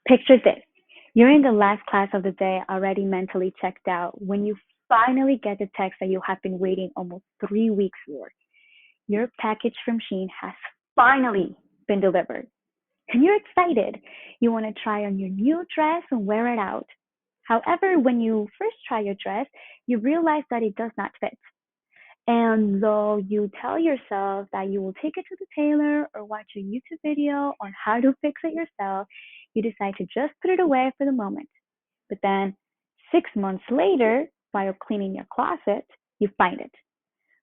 Picture this. You're in the last class of the day, already mentally checked out, when you finally get the text that you have been waiting almost 3 weeks for. Your package from Shein has finally been delivered. And you're excited. You want to try on your new dress and wear it out. However, when you first try your dress, you realize that it does not fit. And though you tell yourself that you will take it to the tailor or watch a YouTube video on how to fix it yourself, you decide to just put it away for the moment. But then 6 months later, while cleaning your closet, you find it.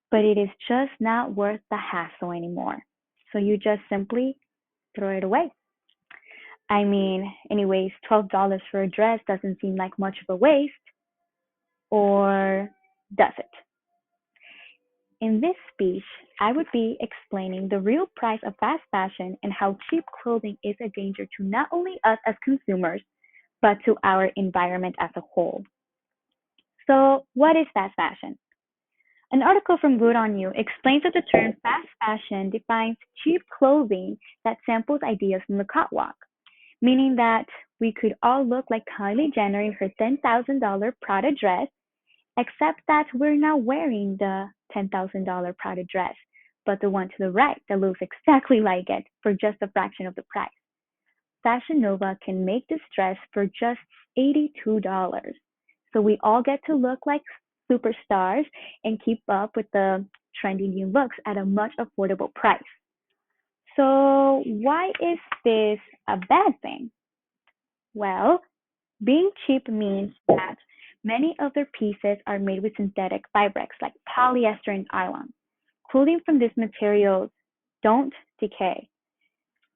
But it is just not worth the hassle anymore. So you just simply throw it away. I mean, anyways, $12 for a dress doesn't seem like much of a waste, or does it? In this speech, I would be explaining the real price of fast fashion and how cheap clothing is a danger to not only us as consumers, but to our environment as a whole. So, what is fast fashion? An article from Good on You explains that the term fast fashion defines cheap clothing that samples ideas from the catwalk, meaning that we could all look like Kylie Jenner in her $10,000 Prada dress, except that we're not wearing the $10,000 Prada dress, but the one to the right that looks exactly like it for just a fraction of the price. Fashion Nova can make this dress for just $82. So we all get to look like superstars and keep up with the trendy new looks at a much affordable price. So why is this a bad thing? Well, being cheap means that many of their pieces are made with synthetic fabrics like polyester and nylon. Clothing from these materials don't decay.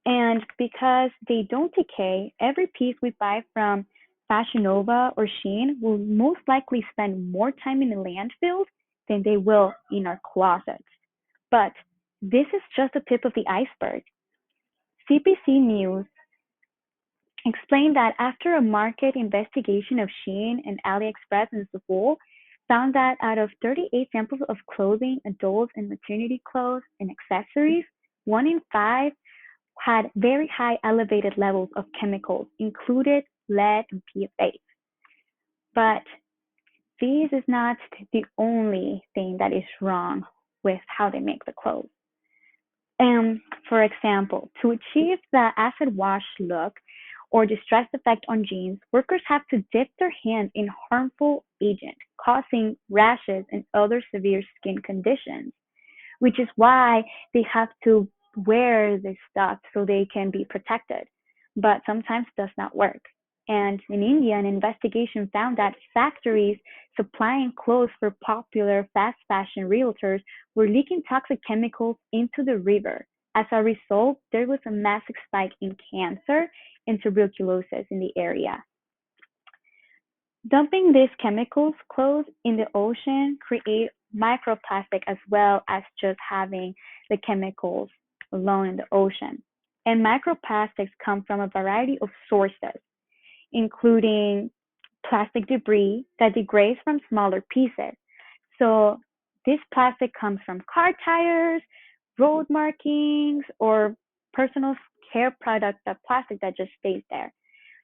And because they don't decay, every piece we buy from Fashion Nova or Shein will most likely spend more time in the landfills than they will in our closets. But this is just the tip of the iceberg. CBC News explained that after a market investigation of Shein and AliExpress and Sephora found that out of 38 samples of clothing, adults and maternity clothes and accessories, 1 in 5 had very high elevated levels of chemicals, included lead and PFAS. But this is not the only thing that is wrong with how they make the clothes. For example, to achieve the acid wash look or distress effect on jeans, workers have to dip their hands in harmful agent, causing rashes and other severe skin conditions, which is why they have to wear this stuff so they can be protected. But sometimes it does not work. And in India, an investigation found that factories supplying clothes for popular fast fashion realtors were leaking toxic chemicals into the river. As a result, there was a massive spike in cancer and tuberculosis in the area. Dumping these chemicals clothes in the ocean create microplastic as well as just having the chemicals alone in the ocean. And microplastics come from a variety of sources, including plastic debris that degrades from smaller pieces. So this plastic comes from car tires, road markings, or personal care products, that plastic that just stays there.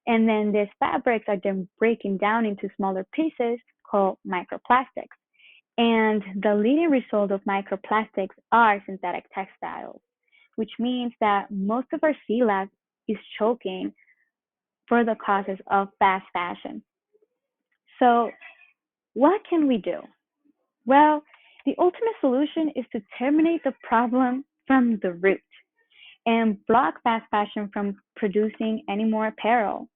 And then these fabrics are then breaking down into smaller pieces called microplastics. And the leading result of microplastics are synthetic textiles, which means that most of our sea life is choking for the causes of fast fashion. So, what can we do? Well, the ultimate solution is to terminate the problem from the root and block fast fashion from producing any more apparel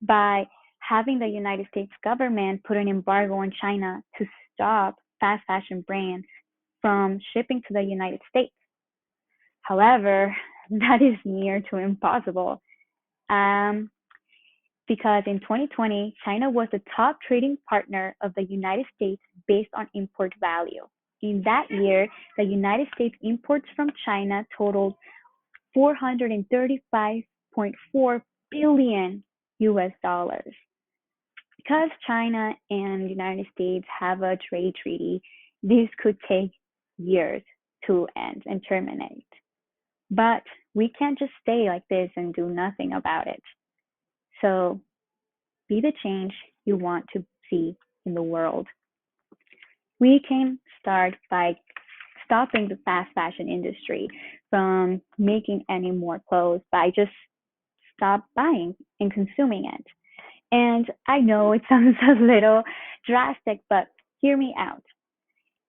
by having the United States government put an embargo on China to stop fast fashion brands from shipping to the United States. However, that is near to impossible. Um, because in 2020, China was the top trading partner of the United States based on import value. In that year, the United States imports from China totaled 435.4 billion US dollars. Because China and the United States have a trade treaty, this could take years to end and terminate. But we can't just stay like this and do nothing about it. So be the change you want to see in the world. We can start by stopping the fast fashion industry from making any more clothes by just stop buying and consuming it. And I know it sounds a little drastic, but hear me out.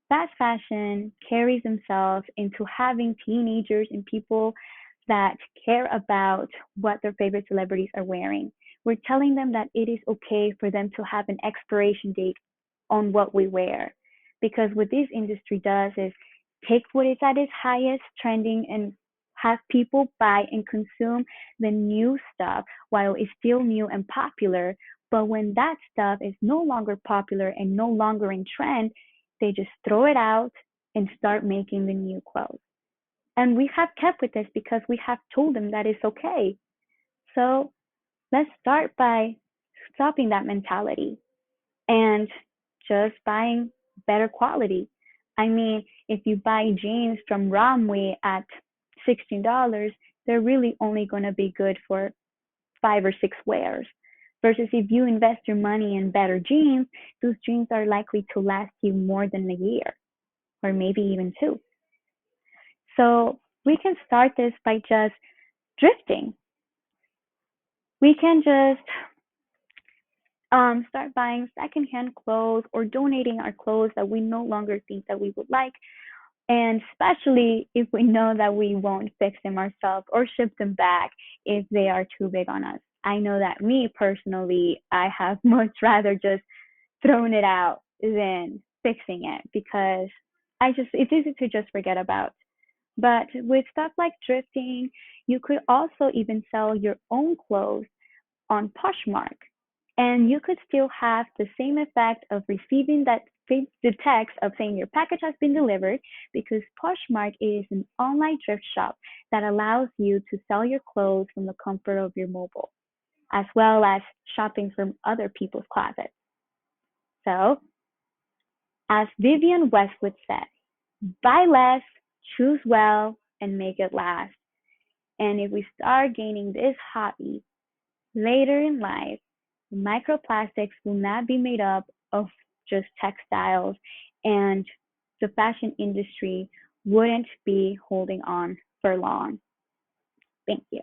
Fast fashion carries themselves into having teenagers and people that care about what their favorite celebrities are wearing. We're telling them that it is okay for them to have an expiration date on what we wear. Because what this industry does is take what is at its highest trending and have people buy and consume the new stuff while it's still new and popular. But when that stuff is no longer popular and no longer in trend, they just throw it out and start making the new clothes. And we have kept with this because we have told them that it's okay. So let's start by stopping that mentality and just buying better quality. I mean, if you buy jeans from Romwe at $16, they're really only going to be good for 5 or 6 wears. Versus if you invest your money in better jeans, those jeans are likely to last you more than a year or maybe even two. So we can start this by just drifting. We can just start buying secondhand clothes or donating our clothes that we no longer think that we would like. And especially if we know that we won't fix them ourselves or ship them back if they are too big on us. I know that me personally, I have much rather just thrown it out than fixing it because it's easy to just forget about. But with stuff like thrifting, you could also even sell your own clothes on Poshmark. And you could still have the same effect of receiving the text of saying your package has been delivered because Poshmark is an online thrift shop that allows you to sell your clothes from the comfort of your mobile, as well as shopping from other people's closets. So, as Vivienne Westwood said, buy less, choose well, and make it last. And if we start gaining this hobby later in life, microplastics will not be made up of just textiles, and the fashion industry wouldn't be holding on for long. Thank you.